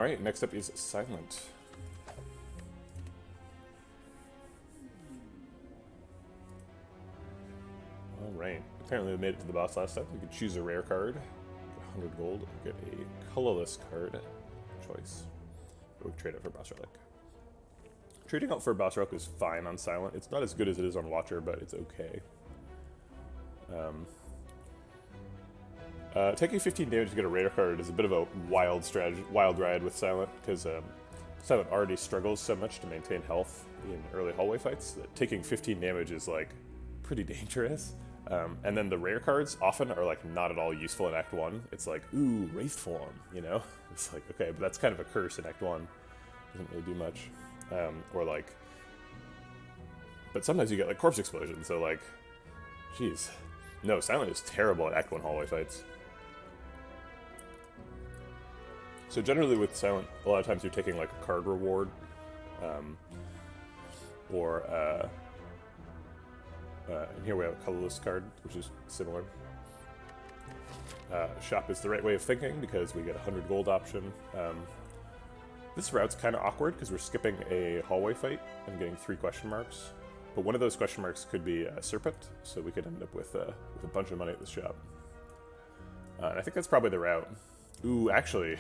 Alright, next up is Silent. Alright, apparently we made it to the boss last time. We could choose a rare card, get 100 gold, get a colorless card choice. We trade it for boss relic. Trading out for boss relic is fine on Silent. It's not as good as it is on Watcher, but it's okay. Taking 15 damage to get a rare card is a bit of a wild strategy, wild ride with Silent, because Silent already struggles so much to maintain health in early hallway fights that taking 15 damage is like pretty dangerous. And then the rare cards often are like not at all useful in Act 1. It's like, ooh, Wraith Form, you know? It's like, okay, but that's kind of a curse in Act 1. Doesn't really do much. Or like, but sometimes you get like Corpse Explosion, so like, jeez. No, Silent is terrible at Act 1 hallway fights. So generally with Silent, a lot of times you're taking like a card reward, or and here we have a colorless card, which is similar. Shop is the right way of thinking because we get a 100 gold option. This route's kind of awkward because we're skipping a hallway fight and getting 3 question marks, but one of those question marks could be a Serpent, so we could end up with a bunch of money at the shop. And I think that's probably the route. Ooh, actually,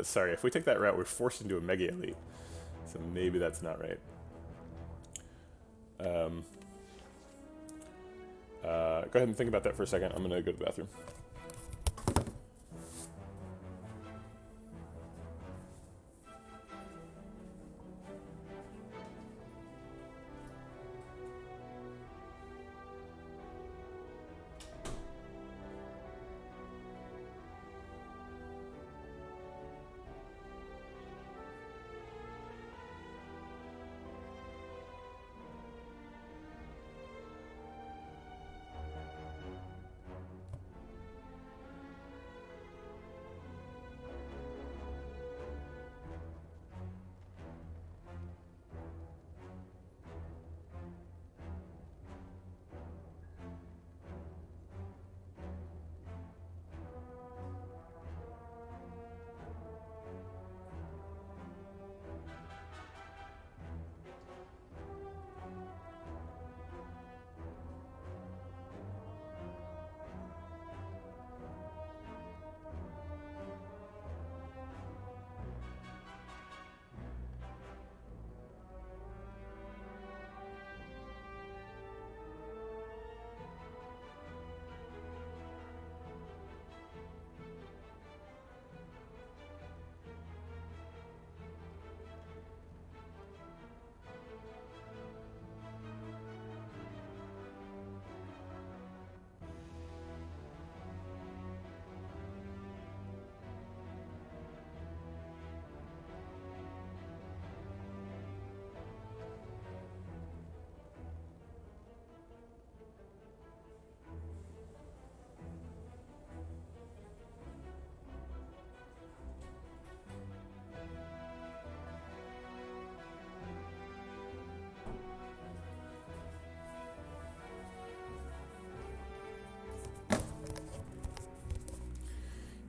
sorry, if we take that route, we're forced into a Mega Elite, so maybe that's not right. Go ahead and think about that for a second. I'm gonna go to the bathroom.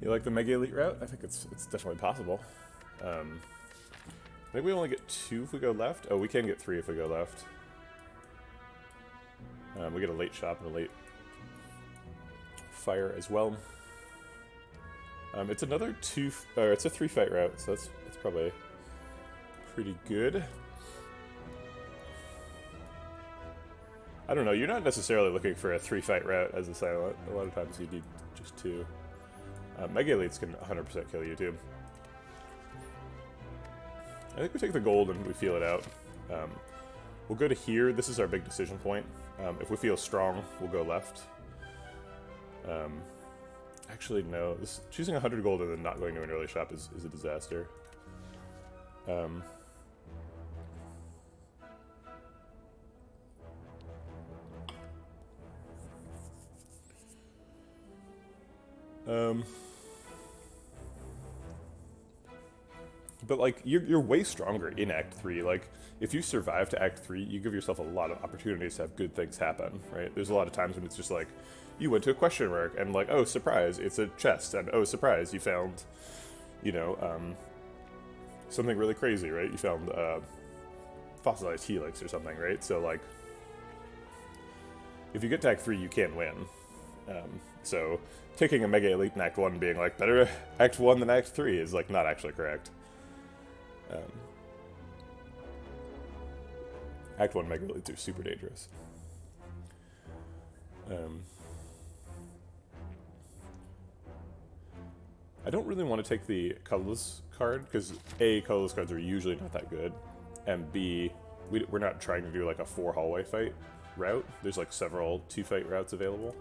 You like the Mega Elite route? I think it's definitely possible. I think we only get 2 if we go left. Oh, we can get 3 if we go left. We get a late shop and a late fire as well. It's another it's a 3 fight route, so that's probably pretty good. I don't know, you're not necessarily looking for a 3 fight route as a Silent. A lot of times you need just 2. Mega Elites can 100% kill you too. I think we take the gold and we feel it out. We'll go to here. This is our big decision point. If we feel strong, we'll go left. Actually, no. Choosing 100 gold and then not going to an early shop is a disaster. But like you're way stronger in Act 3. Like if you survive to Act 3, you give yourself a lot of opportunities to have good things happen, right? There's a lot of times when it's just like you went to a question mark and like, oh surprise, it's a chest, and oh surprise, you found, you know, something really crazy, right? You found fossilized helix or something, right? So like, if you get to Act 3, you can win. So taking a Mega Elite in Act 1 being like, better Act 1 than Act 3 is like not actually correct. Act 1 Mega Elites are super dangerous. I don't really want to take the colorless card, because A, colorless cards are usually not that good, and B, we're not trying to do like a 4 hallway fight route. There's like several 2-fight routes available.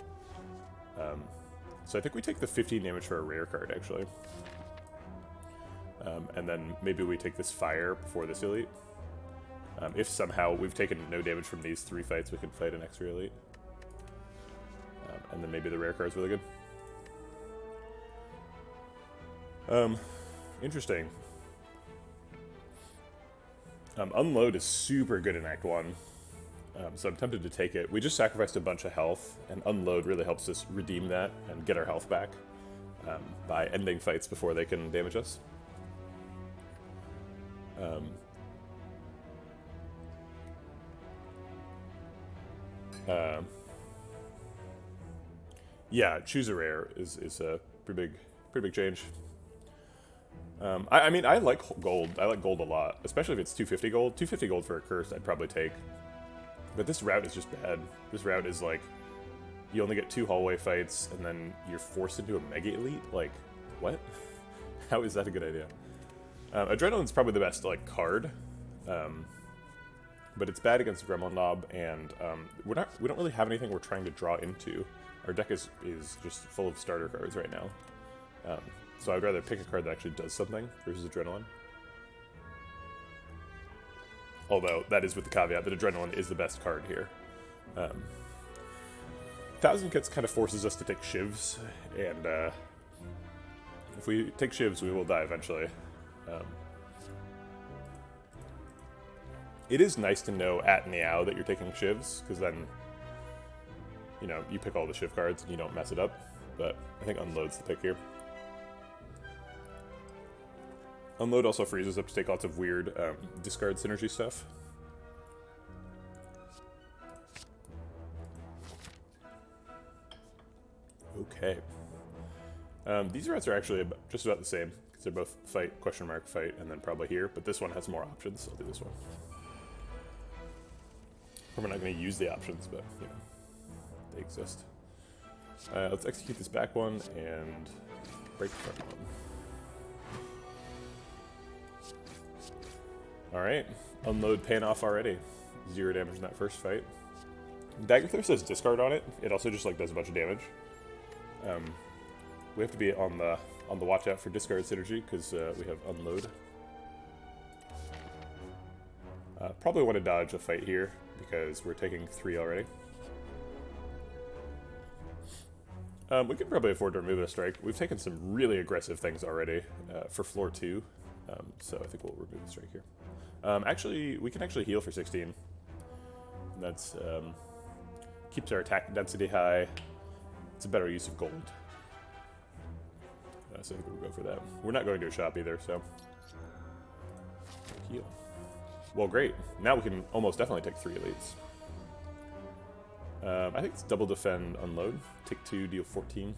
So I think we take the 15 damage for a rare card, actually. And then maybe we take this fire before this elite. If somehow we've taken no damage from these 3 fights, we can fight an extra elite. And then maybe the rare card's really good. Interesting. Unload is super good in Act 1. So I'm tempted to take it. We just sacrificed a bunch of health, and Unload really helps us redeem that and get our health back by ending fights before they can damage us. Yeah, choose a rare is a pretty big change. I mean, I like gold. I like gold a lot, especially if it's 250 gold. 250 gold for a curse, I'd probably take. But this route is just bad. This route is like, you only get 2 hallway fights, and then you're forced into a Mega Elite? Like, what? How is that a good idea? Adrenaline's probably the best, like, card. But it's bad against Gremlin Knob, and we don't really have anything we're trying to draw into. Our deck is just full of starter cards right now. So I'd rather pick a card that actually does something versus Adrenaline. Although, that is with the caveat that Adrenaline is the best card here. 1000 Kits kind of forces us to take Shivs, and if we take Shivs, we will die eventually. It is nice to know at Meow that you're taking Shivs, because then, you know, you pick all the Shiv cards and you don't mess it up. But I think Unload's the pick here. Unload also frees us up to take lots of weird discard synergy stuff. Okay. These routes are actually just about the same, because they're both fight, question mark, fight, and then probably here, but this one has more options. I'll do this one. We're not going to use the options, but, you know, they exist. Let's execute this back one and break the front one. Alright, Unload paying off already. 0 damage in that first fight. Daggerthirst says discard on it. It also just like does a bunch of damage. We have to be on the watch out for discard synergy because we have Unload. Probably want to dodge a fight here because we're taking 3 already. We can probably afford to remove a strike. We've taken some really aggressive things already for floor 2, so I think we'll remove the strike here. Actually, we can actually heal for 16. That's keeps our attack density high. It's a better use of gold. So I think we'll go for that. We're not going to a shop either, so heal. Well, great. Now we can almost definitely take 3 elites. I think it's double defend, unload. Take 2, deal 14.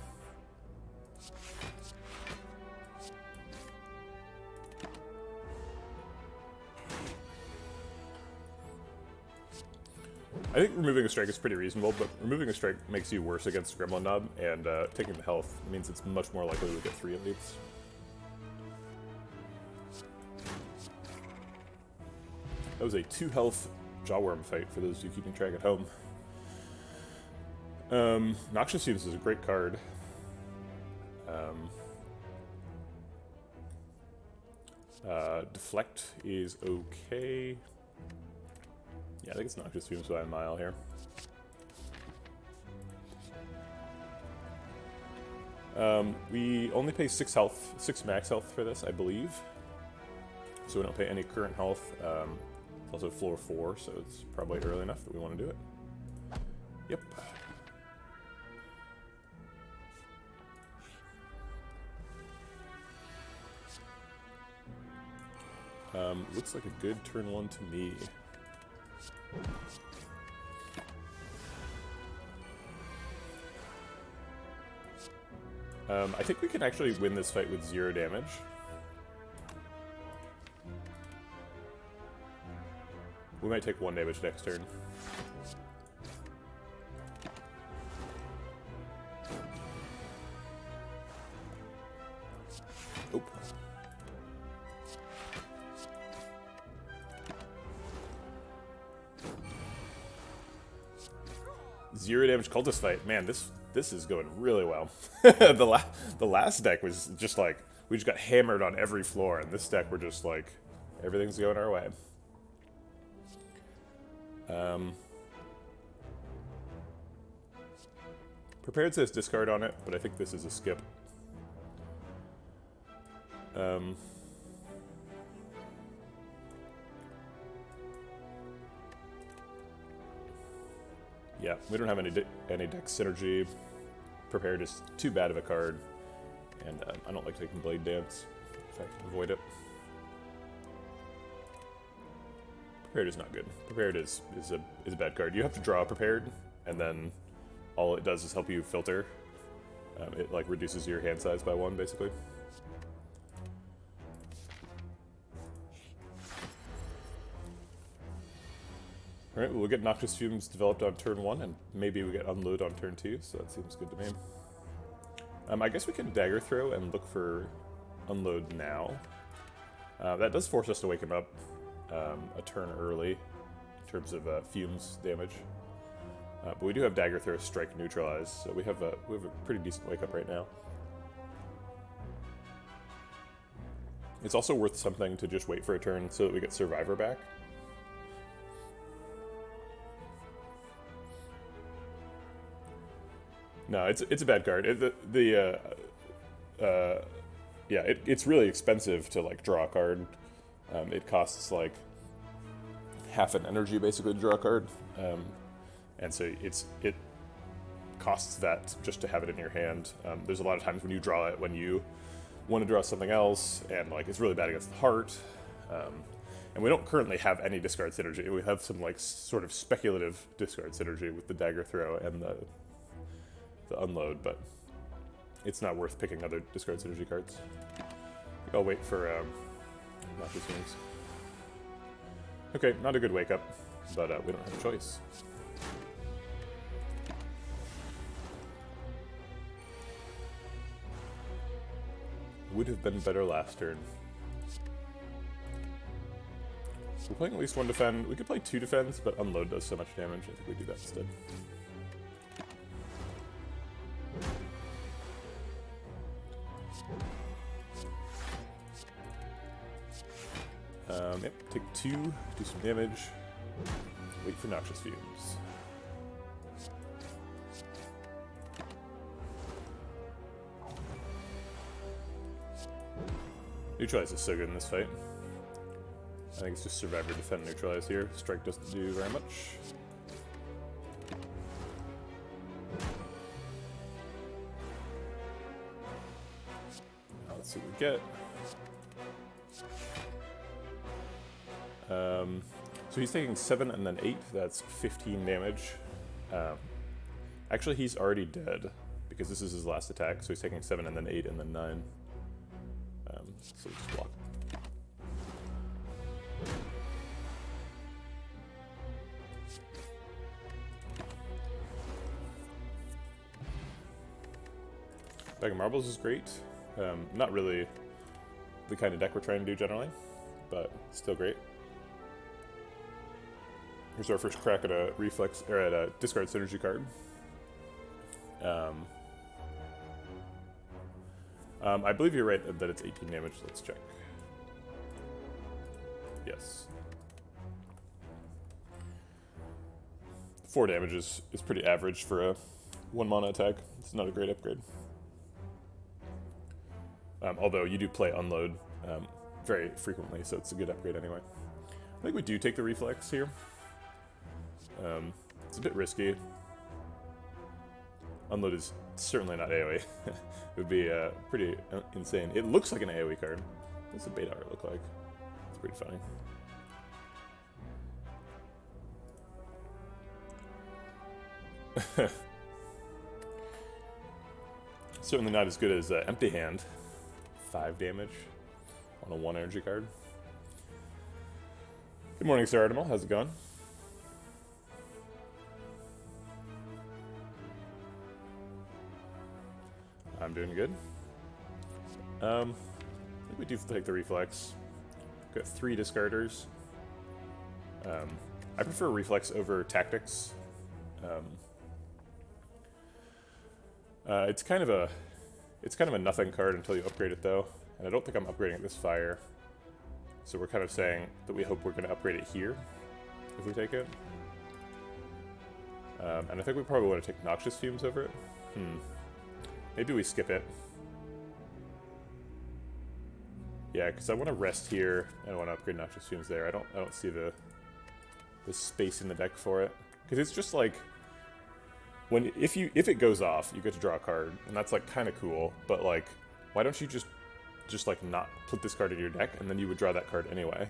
I think removing a strike is pretty reasonable, but removing a strike makes you worse against Gremlin Knob, and taking the health means it's much more likely to get 3 elites. That was a 2 health Jawworm fight for those who keeping track at home. Noxious Fumes is a great card. Deflect is okay. Yeah, I think it's Noxious Fumes by a mile here. We only pay 6 health, 6 max health for this, I believe. So we don't pay any current health. It's also floor 4, so it's probably early enough that we want to do it. Yep. Looks like a good turn 1 to me. I think we can actually win this fight with 0 damage. We might take 1 damage next turn. Oop. Zero damage cultist fight. Man, this is going really well. The last deck was just like, we just got hammered on every floor, and this deck we're just like, everything's going our way. Prepared says discard on it, but I think this is a skip. Yeah, we don't have any deck synergy. Prepared is too bad of a card, and I don't like taking Blade Dance if I can avoid it. Prepared is not good. Prepared is a bad card. You have to draw Prepared, and then all it does is help you filter. It like reduces your hand size by 1, basically. Alright, we'll get Noxious Fumes developed on turn 1, and maybe we get Unload on turn 2, so that seems good to me. I guess we can Dagger Throw and look for Unload now. That does force us to wake him up a turn early in terms of Fumes damage. But we do have Dagger Throw, Strike, Neutralize, so we have a pretty decent wake up right now. It's also worth something to just wait for a turn so that we get Survivor back. No, it's a bad card. It's really expensive to like draw a card. It costs like half an energy basically to draw a card, and so it costs that just to have it in your hand. There's a lot of times when you draw it when you want to draw something else, and like it's really bad against the heart. And we don't currently have any discard synergy. We have some like sort of speculative discard synergy with the Dagger Throw and the Unload, but it's not worth picking other discard synergy cards. I'll wait for Noxious Fumes. Okay, not a good wake up, but we don't have a choice. Would have been better last turn. We're playing at least 1 defend. We could play 2 defense, but Unload does so much damage. I think we do that instead. Yep, take 2, do some damage, wait for Noxious Fumes. Neutralize is so good in this fight. I think it's just Survivor, Defend, Neutralize here. Strike doesn't do very much. Let's see what we get. So he's taking 7 and then 8, that's 15 damage. Actually, he's already dead, because this is his last attack, so he's taking 7 and then 8 and then 9. So just block. Bag of Marbles is great. Not really the kind of deck we're trying to do generally, but still great. Here's our first crack at a reflex, or at a discard synergy card. I believe you're right that it's 18 damage. Let's check. Yes. 4 damage is pretty average for a 1 mana attack. It's not a great upgrade. Although you do play Unload very frequently, so it's a good upgrade anyway. I think we do take the reflex here. It's a bit risky. Unload is certainly not AoE. It would be pretty insane. It looks like an AoE card. What does the beta art look like? It's pretty funny. Certainly not as good as Empty Hand. 5 damage on a 1 energy card. Good morning, Sir Artemal. How's it going? I'm doing good. I think we do take the reflex. Got 3 discarders. I prefer reflex over tactics. It's kind of a nothing card until you upgrade it though, and I don't think I'm upgrading this fire. So we're kind of saying that we hope we're going to upgrade it here if we take it. And I think we probably want to take Noxious Fumes over it. Maybe we skip it. Yeah, because I want to rest here, and I want to upgrade Noxious Fumes there. I don't see the space in the deck for it, because it's just like if it goes off, you get to draw a card, and that's like kind of cool. But like, why don't you just like not put this card in your deck, and then you would draw that card anyway.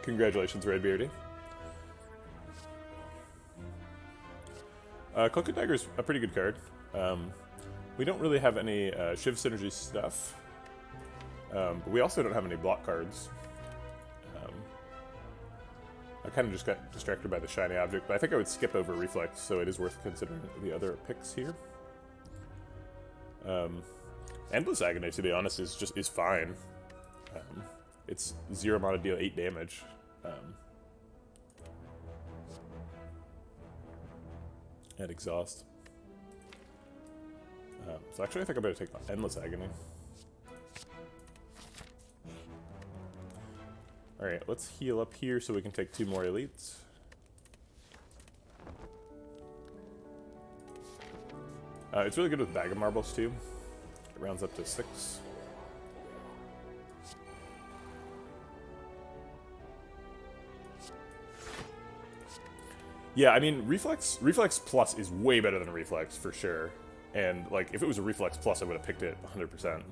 Congratulations, Redbeardy. Cloak and Dagger's a pretty good card. We don't really have any Shiv Synergy stuff, but we also don't have any block cards. I kind of just got distracted by the shiny object, but I think I would skip over Reflex, so it is worth considering the other picks here. Endless Agony, to be honest, is fine. It's 0 mana, deal 8 damage. And Exhaust. So actually I think I better take Endless Agony. Alright, let's heal up here so we can take 2 more elites. It's really good with Bag of Marbles too. It rounds up to 6. Yeah, I mean, Reflex Plus is way better than Reflex, for sure. And, like, if it was a Reflex Plus, I would have picked it 100%.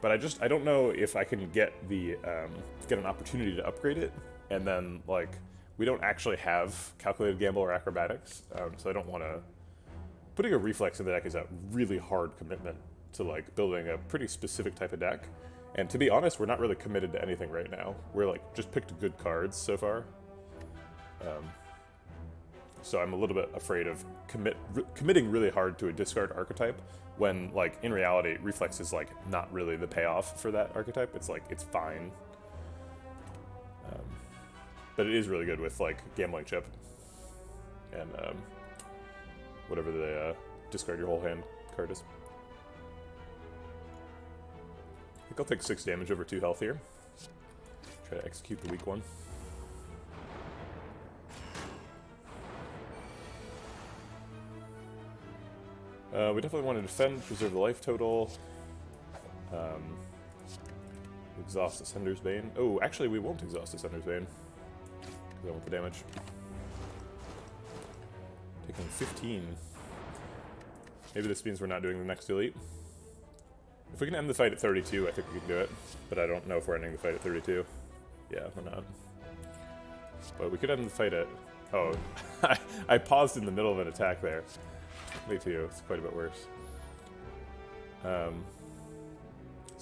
But I don't know if I can get an opportunity to upgrade it, and then, like, we don't actually have Calculated Gamble or Acrobatics, so I don't want to... Putting a Reflex in the deck is a really hard commitment to, like, building a pretty specific type of deck. And to be honest, we're not really committed to anything right now. We're, like, just picked good cards so far. So I'm a little bit afraid of committing really hard to a discard archetype when, like, in reality, Reflex is, like, not really the payoff for that archetype. It's, like, it's fine. But it is really good with, like, Gambling Chip and whatever the discard your whole hand card is. I think I'll take 6 damage over 2 health here. Try to execute the weak one. We definitely want to defend, preserve the life total. Exhaust Ascender's Bane. Oh, actually we won't exhaust Ascender's Bane, because I want the damage. Taking 15. Maybe this means we're not doing the next elite. If we can end the fight at 32, I think we can do it. But I don't know if we're ending the fight at 32. Yeah, we're not. But we could end the fight at... Oh, I paused in the middle of an attack there. Me too, it's quite a bit worse. So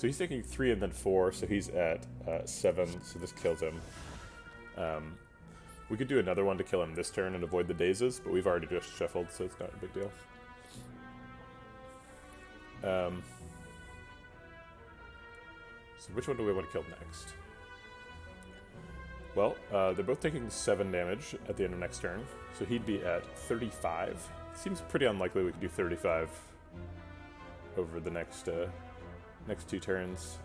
he's taking 3 and then 4, so he's at 7, so this kills him. We could do another one to kill him this turn and avoid the dazes, but we've already just shuffled, so it's not a big deal. So which one do we want to kill next? Well, they're both taking 7 damage at the end of next turn, so he'd be at 35. Seems pretty unlikely we could do 35 over the next 2 turns.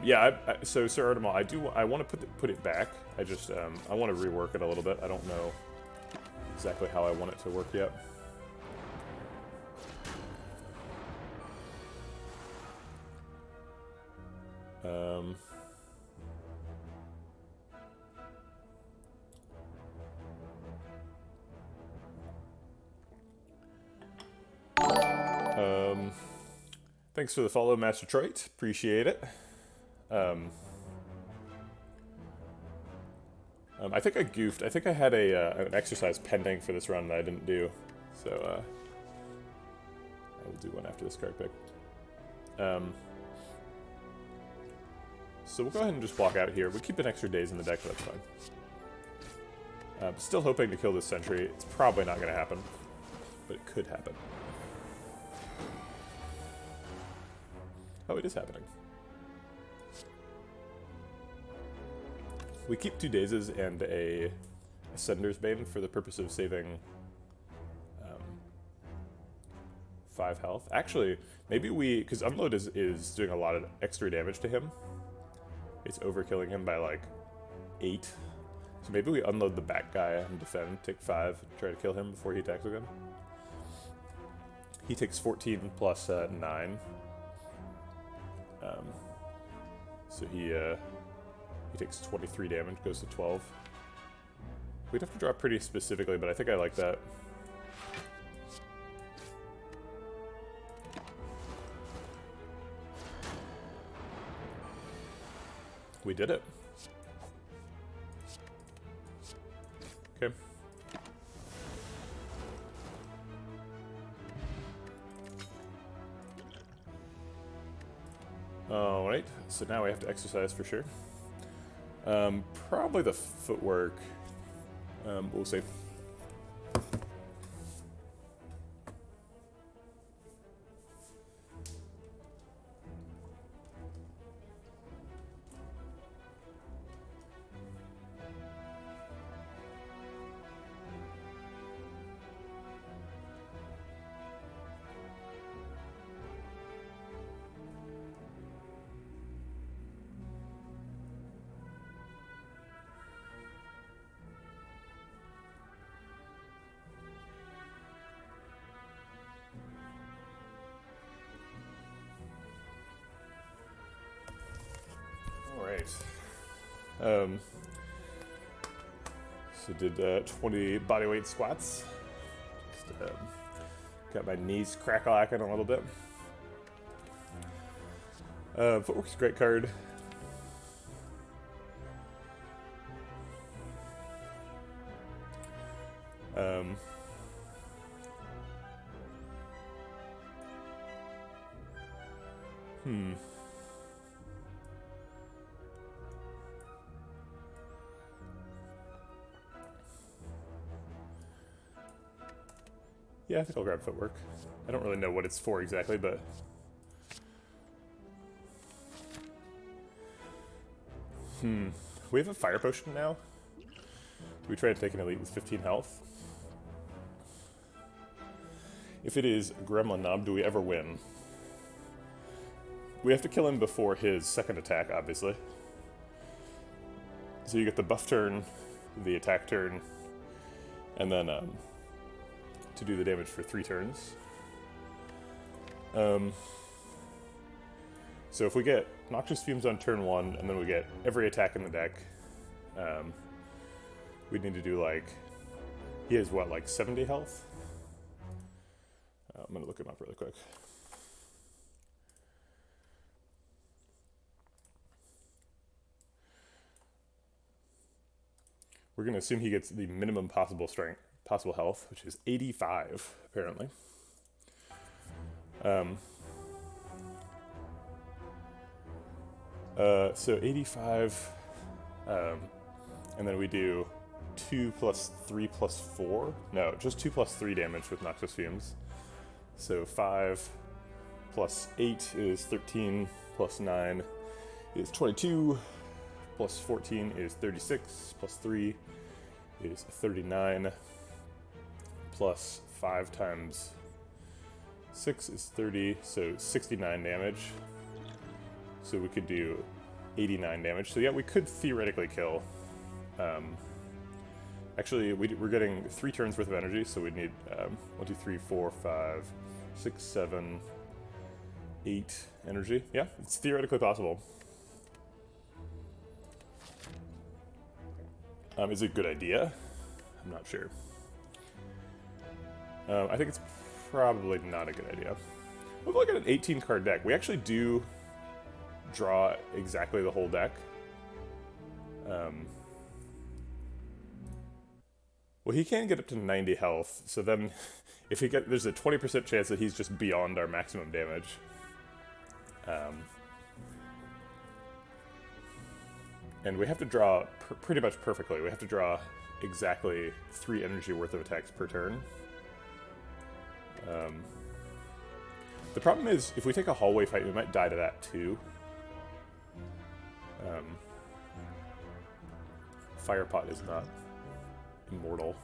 Yeah, so Sir Artemal, I want to put it back. I just I want to rework it a little bit. I don't know exactly how I want it to work yet. Thanks for the follow, Master Detroit. Appreciate it. I think I goofed. I think I had an exercise pending for this run that I didn't do. So, I will do one after this card pick. So we'll go ahead and just walk out here. We'll keep an extra days in the deck, but that's fine. Still hoping to kill this Sentry. It's probably not going to happen, but it could happen. Oh, it is happening. We keep 2 Dazes and a Ascender's Bane for the purpose of saving 5 health. Actually, maybe because Unload is doing a lot of extra damage to him. It's overkilling him by like 8. So maybe we unload the back guy and defend, take 5, and try to kill him before he attacks again. He takes 14 plus 9. So he takes 23 damage, goes to 12. We'd have to draw pretty specifically, but I think I like that. We did it. Okay. Alright, so now we have to exercise for sure. Probably the footwork. We'll see. So did 20 bodyweight squats. Just, got my knees crack-a-lacking a little bit. Footwork's a great card. Yeah, I think I'll grab footwork. I don't really know what it's for exactly, but... We have a fire potion now. Do we try to take an elite with 15 health? If it is Gremlin Knob, do we ever win? We have to kill him before his second attack, obviously. So you get the buff turn, the attack turn, and then to do the damage for 3 turns. So if we get Noxious Fumes on turn 1, and then we get every attack in the deck, we'd need to do like... He has what, like 70 health? I'm gonna look him up really quick. We're gonna assume he gets the minimum possible strength, possible health, which is 85, apparently. So 85, and then we do 2 plus 3 plus 4. No, just 2 plus 3 damage with Noxious Fumes. So 5 plus 8 is 13, plus 9 is 22, plus 14 is 36, plus 3 is 39, plus 5 times 6 is 30, so 69 damage. So we could do 89 damage. So yeah, we could theoretically kill. Actually, we're getting 3 turns worth of energy, so we'd need 1, 2, 3, 4, 5, 6, 7, 8 energy. Yeah, it's theoretically possible. Is it a good idea? I'm not sure. I think it's probably not a good idea. We've look at an 18 card deck. We actually do draw exactly the whole deck. Well, he can get up to 90 health, so then if there's a 20% chance that he's just beyond our maximum damage. And we have to draw pretty much perfectly. We have to draw exactly 3 energy worth of attacks per turn. The problem is, if we take a hallway fight, we might die to that too. Firepot is not immortal.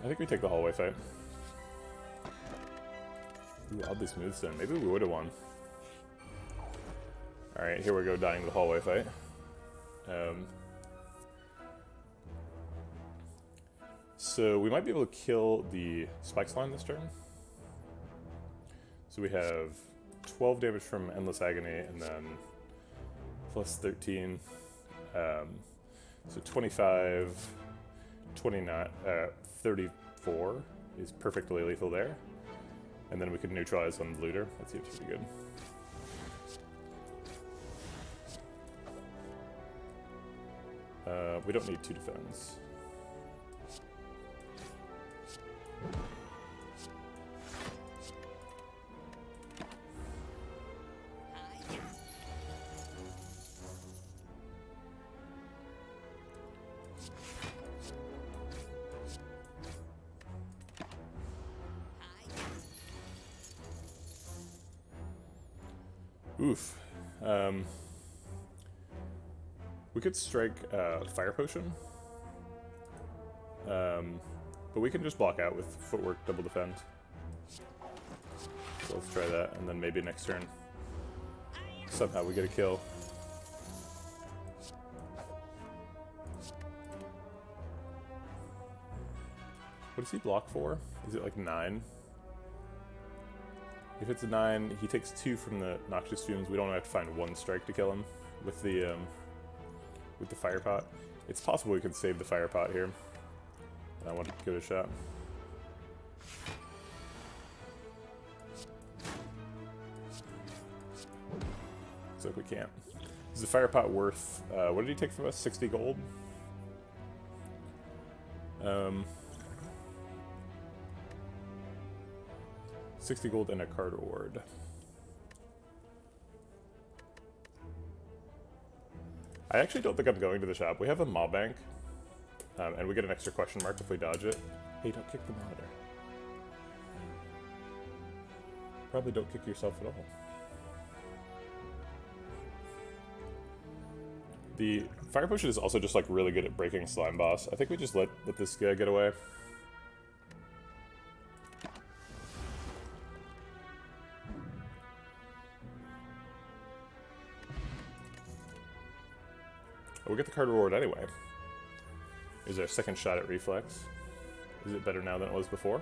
I think we take the hallway fight. Ooh, oddly smooth stone. Maybe we would have won. Alright, here we go, dying to the hallway fight. So we might be able to kill the spike slime this turn. So we have 12 damage from Endless Agony, and then plus 13. So 25, 29, 34 is perfectly lethal there. And then we could neutralize on the looter. That seems pretty good. We don't need 2 defense. Oof. We could strike Fire Potion. But we can just block out with Footwork, double defend. So let's try that, and then maybe next turn somehow we get a kill. What does he block for? Is it like 9? If it's a 9, he takes 2 from the Noxious Fumes. We don't have to find 1 strike to kill him with the Fire Pot. It's possible we could save the Fire Pot here. I want to give it a shot. Looks like we can't. Is the Fire Pot worth, what did he take from us? 60 gold? 60 gold and a card reward. I actually don't think I'm going to the shop. We have a mob bank, and we get an extra question mark if we dodge it. Hey, don't kick the monitor. Probably don't kick yourself at all. The Fire Potion is also just like really good at breaking Slime Boss. I think we just let this guy get away. We'll get the card reward anyway. Is our second shot at Reflex. Is it better now than it was before?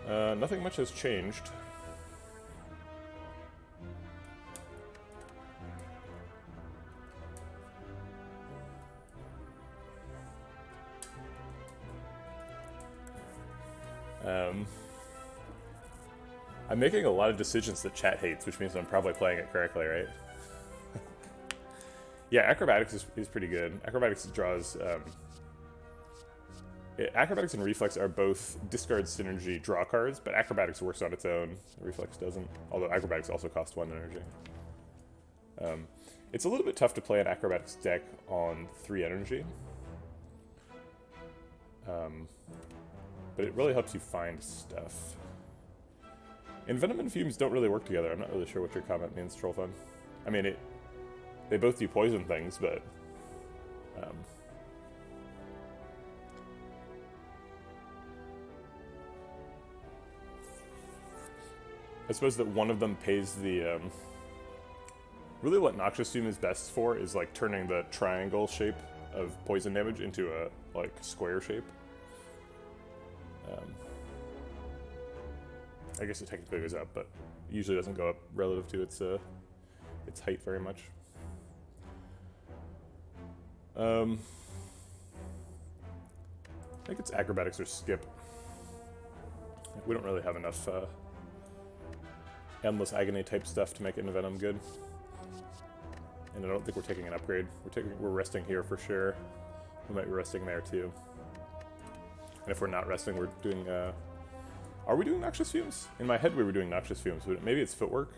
Nothing much has changed. I'm making a lot of decisions that chat hates, which means I'm probably playing it correctly, right? Yeah, Acrobatics is pretty good. Acrobatics draws... Acrobatics and Reflex are both discard synergy draw cards, but Acrobatics works on its own. Reflex doesn't. Although Acrobatics also costs 1 energy. It's a little bit tough to play an Acrobatics deck on 3 energy. But it really helps you find stuff. Envenom and Fumes don't really work together. I'm not really sure what your comment means, Trollfun. I mean, they both do poison things, but... I suppose that one of them pays the... Really what Noxious Fume is best for is like turning the triangle shape of poison damage into a like square shape. I guess it technically goes up, but usually doesn't go up relative to its height very much. I think it's acrobatics or skip. We don't really have enough endless agony type stuff to make Envenom good. And I don't think we're taking an upgrade. We're resting here for sure. We might be resting there too. And if we're not resting, we're doing are we doing Noxious Fumes? In my head we were doing Noxious Fumes, but maybe it's footwork.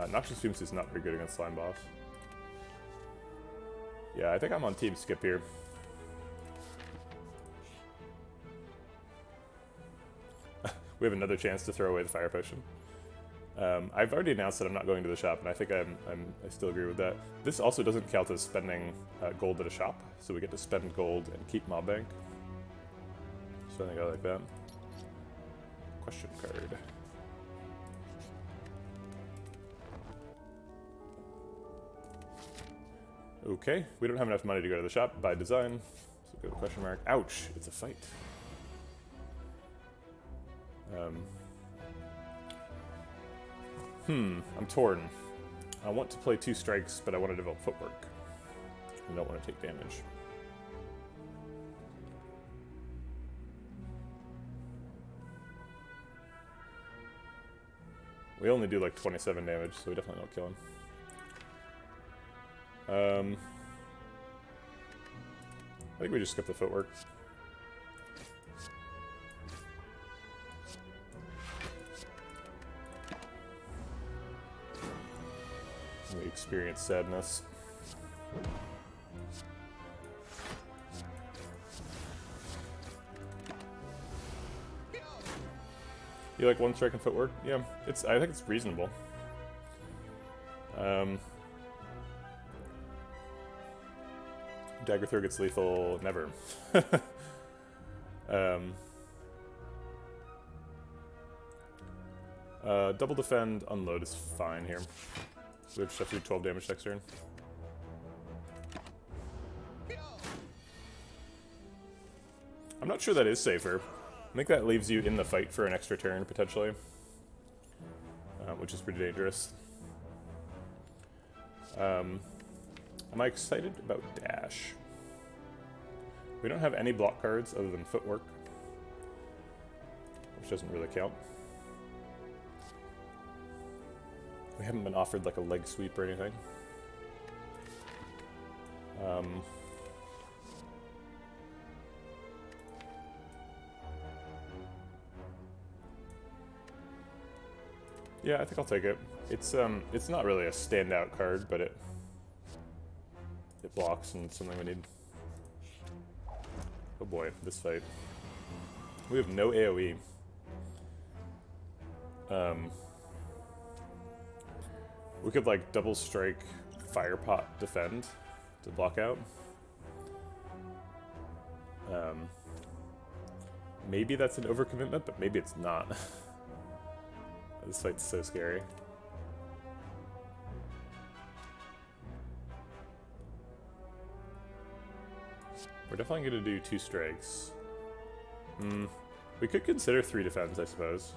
Noxious Fumes is not very good against Slime Boss. Yeah, I think I'm on team skip here. We have another chance to throw away the fire potion. I've already announced that I'm not going to the shop, and I think I still agree with that. This also doesn't count as spending gold at a shop, so we get to spend gold and keep mob bank. So I think I like that. Question card. Okay, we don't have enough money to go to the shop by design, so go to question mark. Ouch, it's a fight. I'm torn. I want to play 2 strikes, but I want to develop footwork. I don't want to take damage. We only do like 27 damage, so we definitely don't kill him. I think we just skip the footwork. We experience sadness. You like 1 strike and footwork? Yeah, I think it's reasonable. Dagger throw gets lethal, never. Double defend, unload is fine here. We just have to do 12 damage next turn. I'm not sure that is safer. I think that leaves you in the fight for an extra turn, potentially. Which is pretty dangerous. Am I excited about dash? We don't have any block cards other than footwork, which doesn't really count. We haven't been offered like a leg sweep or anything. Yeah, I think I'll take it. It's not really a standout card, but it blocks and it's something we need. Oh boy, this fight. We have no AoE. We could like double strike fire pot defend to block out. Maybe that's an overcommitment, but maybe it's not. This fight's so scary. We're definitely going to do 2 strikes. We could consider 3 defense, I suppose.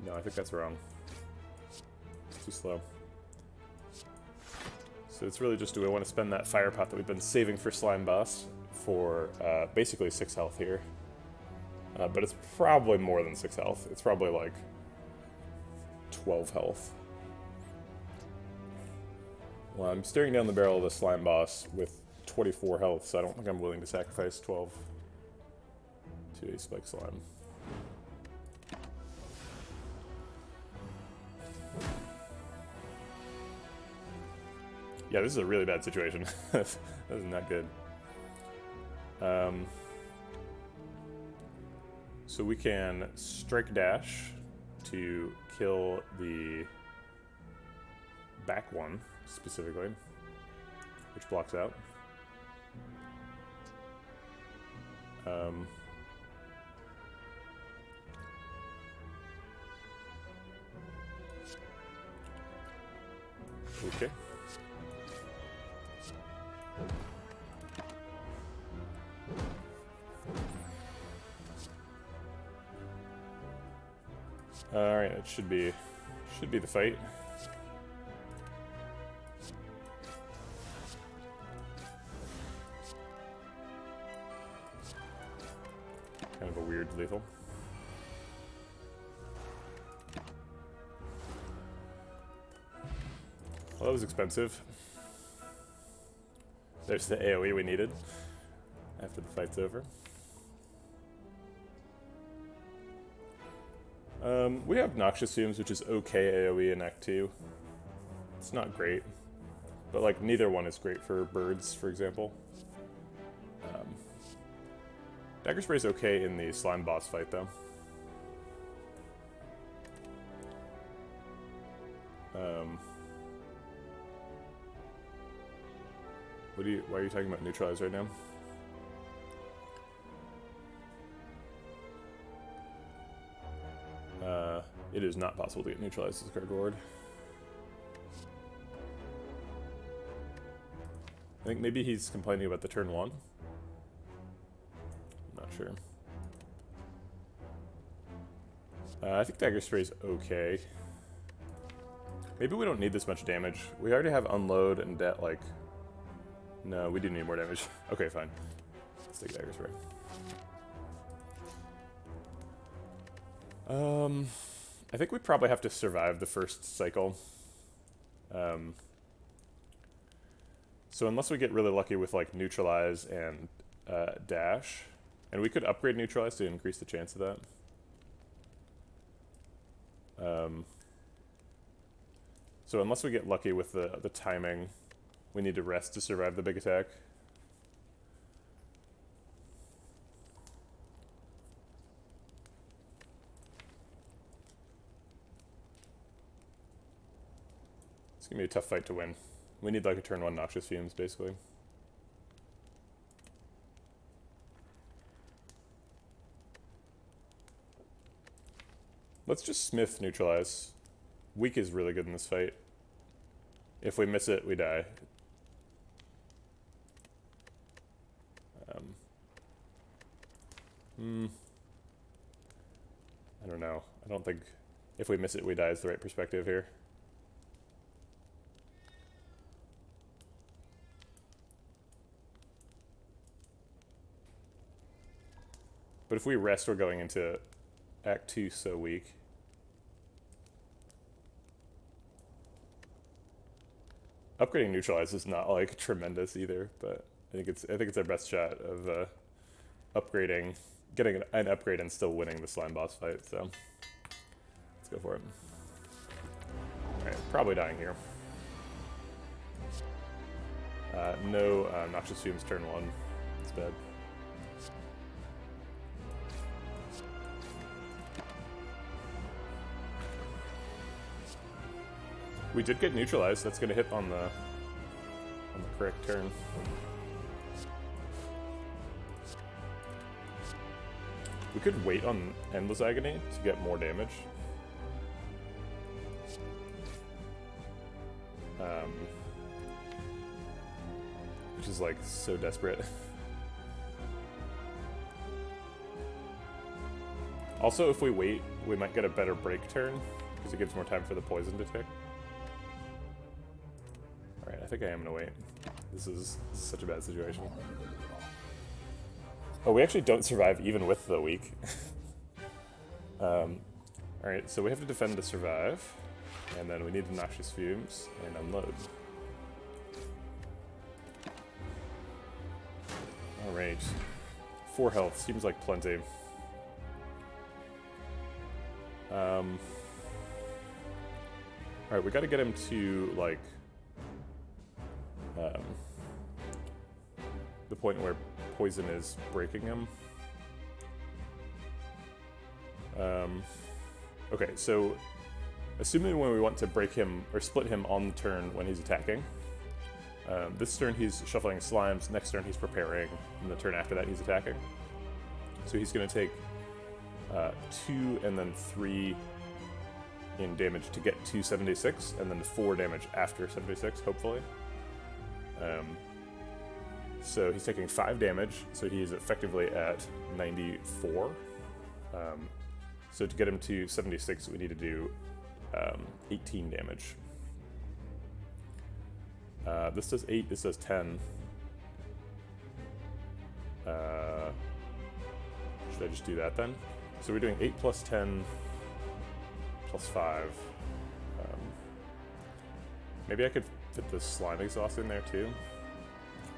No, I think that's wrong. It's too slow. So it's really just, do we want to spend that fire pot that we've been saving for Slime Boss for basically 6 health here. But it's probably more than 6 health. It's probably like 12 health. Well, I'm staring down the barrel of the Slime Boss with 24 health, so I don't think I'm willing to sacrifice 12 to a Spike Slime. Yeah, this is a really bad situation. That is not good. So we can strike dash to kill the back one, specifically, which blocks out. Okay. Alright, it should be the fight. Kind of a weird lethal. Well, that was expensive. There's the AoE we needed after the fight's over. We have Noxious Fumes, which is okay AoE in Act 2. It's not great, but like neither one is great for birds, for example. Dagger Spray is okay in the slime boss fight, though. Why are you talking about neutralize right now? It is not possible to get neutralized as a card reward. I think maybe he's complaining about the turn 1. I'm not sure. I think Dagger Spray is okay. Maybe we don't need this much damage. We already have Unload and Debt, like... No, we do need more damage. Okay, fine. Let's take Dagger Spray. I think we probably have to survive the first cycle. So unless we get really lucky with like Neutralize and Dash, and we could upgrade Neutralize to increase the chance of that. So unless we get lucky with the timing, we need to rest to survive the big attack. It's gonna be a tough fight to win. We need like a turn 1 Noxious Fumes, basically. Let's just Smith Neutralize. Weak is really good in this fight. If we miss it, we die. I don't know. I don't think if we miss it, we die is the right perspective here. But if we rest, we're going into Act 2 so weak. Upgrading Neutralize is not like tremendous either, but I think it's our best shot of upgrading, getting an upgrade and still winning the slime boss fight. So let's go for it. All right, probably dying here. No Noxious Fumes turn 1. It's bad. We did get neutralized. That's going to hit on the correct turn. We could wait on Endless Agony to get more damage. Which is like so desperate. Also, if we wait, we might get a better break turn because it gives more time for the poison to tick. Alright, I think I am gonna wait. This is such a bad situation. Oh, we actually don't survive even with the weak. Alright, so we have to defend to survive, and then we need the Noxious Fumes and unload. Alright. 4 health, seems like plenty. Alright, we gotta get him to, like, the point where poison is breaking him. Okay, so assuming when we want to break him or split him on the turn when he's attacking, this turn he's shuffling slimes, next turn he's preparing, and the turn after that he's attacking. So he's going to take 2 and then 3 in damage to get to 76, and then 4 damage after 76, hopefully. So he's taking 5 damage, so he's effectively at 94. So to get him to 76, we need to do 18 damage. This does 8, this does 10. Should Should I just do that then? So we're doing 8 plus 10 plus 5. Maybe I could fit the slime exhaust in there too.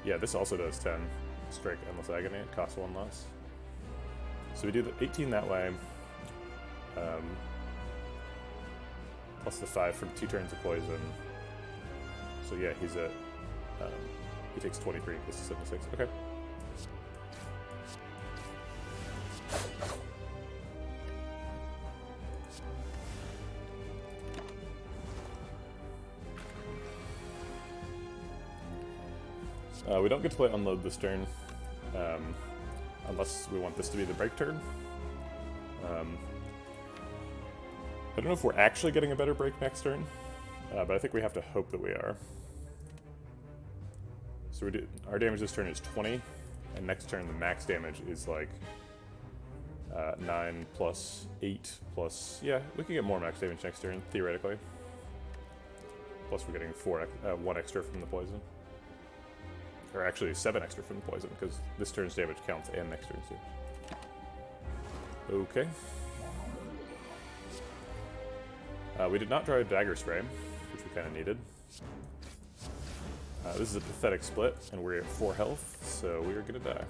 Yeah, this also does 10. Strike Endless Agony, it costs 1 less. So we do the 18 that way. Plus the 5 from 2 turns of poison. So yeah, he's at, he takes 23, this is 76, okay. We don't get to play Unload this turn, unless we want this to be the break turn. I don't know if we're actually getting a better break next turn, but I think we have to hope that we are. So our damage this turn is 20, and next turn the max damage is like 9 plus 8 plus... Yeah, we can get more max damage next turn, theoretically. Plus we're getting 1 extra from the poison. Or actually 7 extra from the poison, because this turn's damage counts and next turn's too. Okay. We did not draw a dagger spray, which we kind of needed. This is a pathetic split, and we're at 4 health, so we are going to die.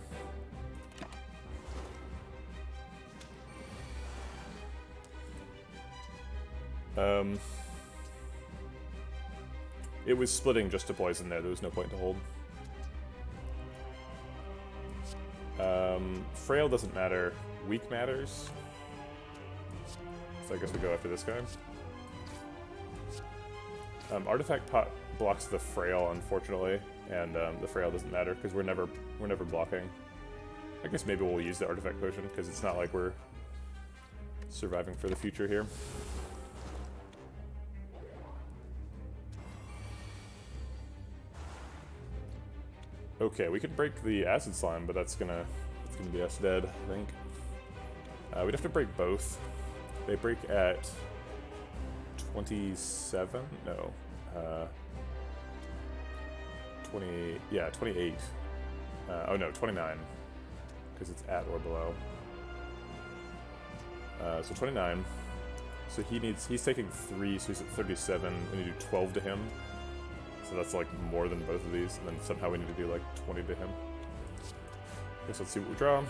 It was splitting just to poison there was no point to hold. Frail doesn't matter. Weak matters. So I guess we go after this guy. Artifact Pot blocks the Frail, unfortunately, and the Frail doesn't matter because we're never blocking. I guess maybe we'll use the Artifact Potion because it's not like we're surviving for the future here. Okay, we could break the Acid Slime, but that's gonna be us dead, I think. We'd have to break both. They break at 27? No. 28. Oh no, 29. Because it's at or below. So 29. So he's taking 3, so he's at 37. We need to do 12 to him. So that's like more than both of these. And then somehow we need to do like 20 to him. Guess let's see what we draw.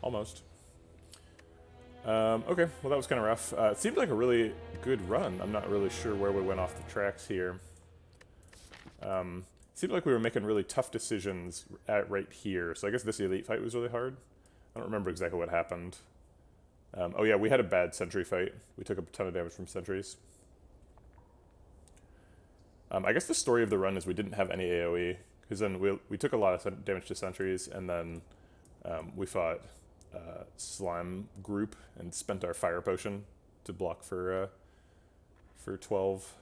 Almost. Okay, well that was kind of rough. It seemed like a really good run. I'm not really sure where we went off the tracks here. It seemed like we were making really tough decisions right here. So I guess this elite fight was really hard. I don't remember exactly what happened. Oh yeah, we had a bad sentry fight. We took a ton of damage from sentries. I guess the story of the run is we didn't have any AoE, because then we took a lot of damage to sentries, and then we fought Slime Group and spent our Fire Potion to block for 12,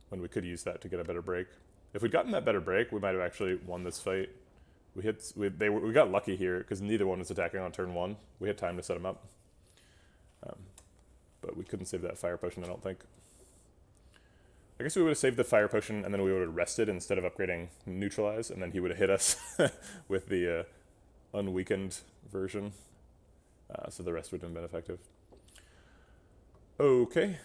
when we could use that to get a better break. If we'd gotten that better break, we might have actually won this fight. We got lucky here because neither one was attacking on turn 1. We had time to set them up, but we couldn't save that Fire Potion, I don't think. I guess we would have saved the Fire Potion and then we would have rested instead of upgrading Neutralize, and then he would have hit us with the unweakened version, so the rest would have been effective. Okay.